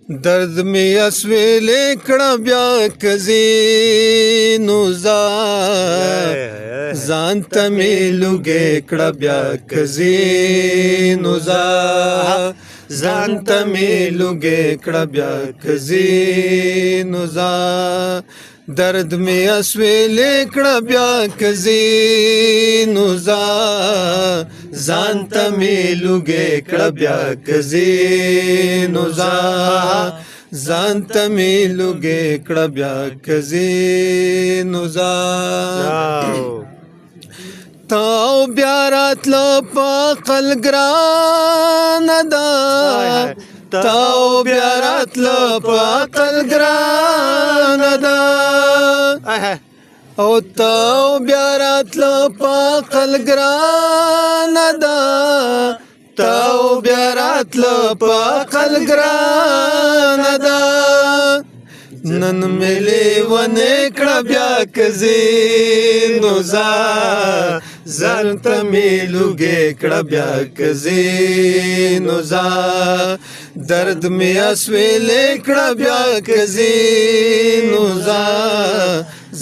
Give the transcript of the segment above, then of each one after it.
درد می اسویلې کړه بیا کزي نو ځان ته می لوګې کړه بیا کزي نو ځان ته می لوګې کړه بیا کزي نو درد می اسویلې کړه بیا کزي نو ځان ته می لوګې کړه بیا کزي نو ځان ته می لوګې کړه بیا کزي نو تاو بیا راتله په عقل ګرانه ده تاو بیا راتله په عقل ګرانه ده او تاو بیا راتله په عقل ګرانه ده تاو بیا راتله په عقل ګرانه ده نن مې لیونې کړه بیا کزي نو ځان ته مې لوګې کړه بیا کزي نو درد مې اسویلې کړه بیا کزي نو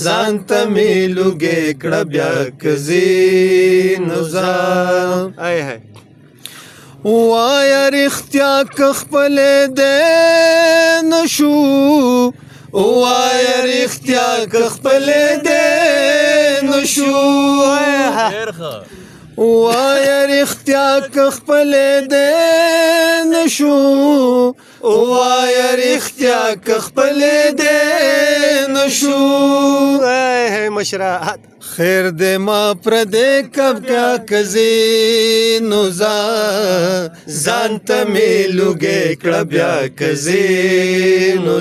ځان ته مې لوګې کړه بیا کزي نو وایا رښتیا که خپلې دې نشو وایا رښتیا که خپلې دې نشو وایا رښتیا که خپلې دې نشو وایا رښتیا که خپلې دې نشو مشره خیر دې ما پردې کب کا کزي نو ځان ته مې لوګې کړه بیا کزي نو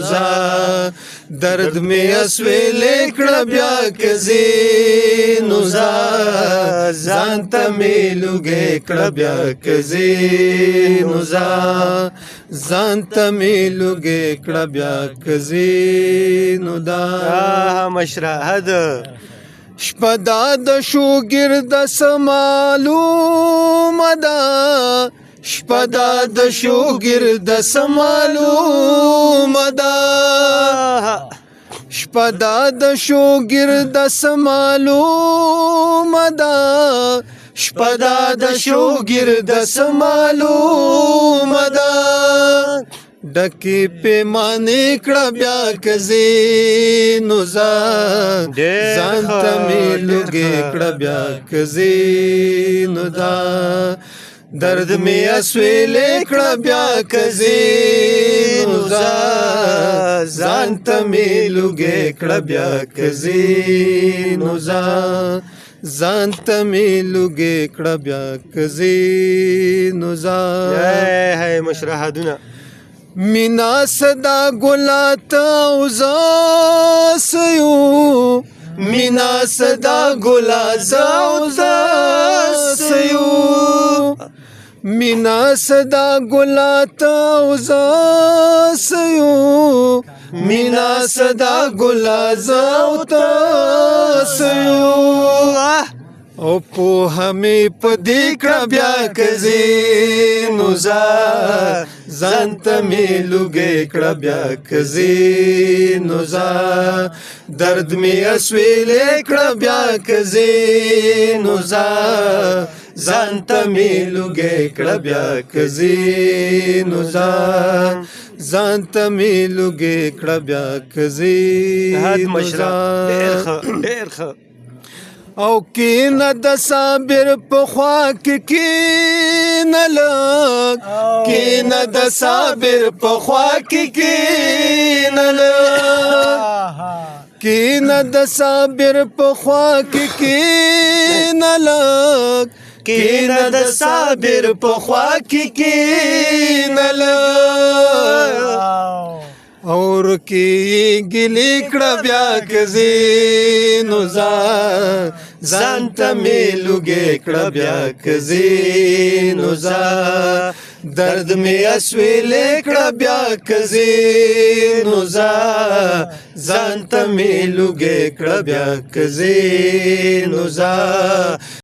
درد مې اسویلې کړه بیا کزي نو ځان ته مې لوګې کړه بیا کزي نو ځان ته مې لوګې کړه بیا کزي نو مشره ده شپه دا د شوګرده څه معلومه ده شپه دا د شوګرده څه معلومه ده شپه دا د شوګرده څه معلومه ده شپه دا د شوګرده څه معلومه ده ډکې پیمانې کړه بیا کزي نو ځان ته مې لوګې کړه بیا کزي نو درد مې اسویلې کړه بیا کزي نو ځان ته مې لوګې کړه بیا کزي نو ځان ته مې لوګې کړه بیا کزي نو مشرحدونه مینا صدا ګلات او زاسیو مینا صدا ګلات او زاسیو مینا صدا ګلات او زاسیو مینا صدا ګلات او زاسیو او په همې په دې کړه بیا کزي نو ځان ته مې لوګې کړه بیا کزي نو درد مې اسویلې کړه بیا کزي نو ځان ته مې لوګې کړه بیا کزي نو ځان ته مې لوګې کړه بیا کزي ډېر ښه او کینه د صابر په خوا کې کینه لږ کینه د صابر په خوا کې کینه لږ کینه د صابر په خوا کې کینه لږ کینه د صابر په خوا کې کینه لږ اور کی ګلې کړه بیا کزي نو ځان ته مې لوګې کړه بیا کزي نو درد مې اسویلې کړه بیا کزي نو ځان ته مې لوګې کړه بیا کزي نو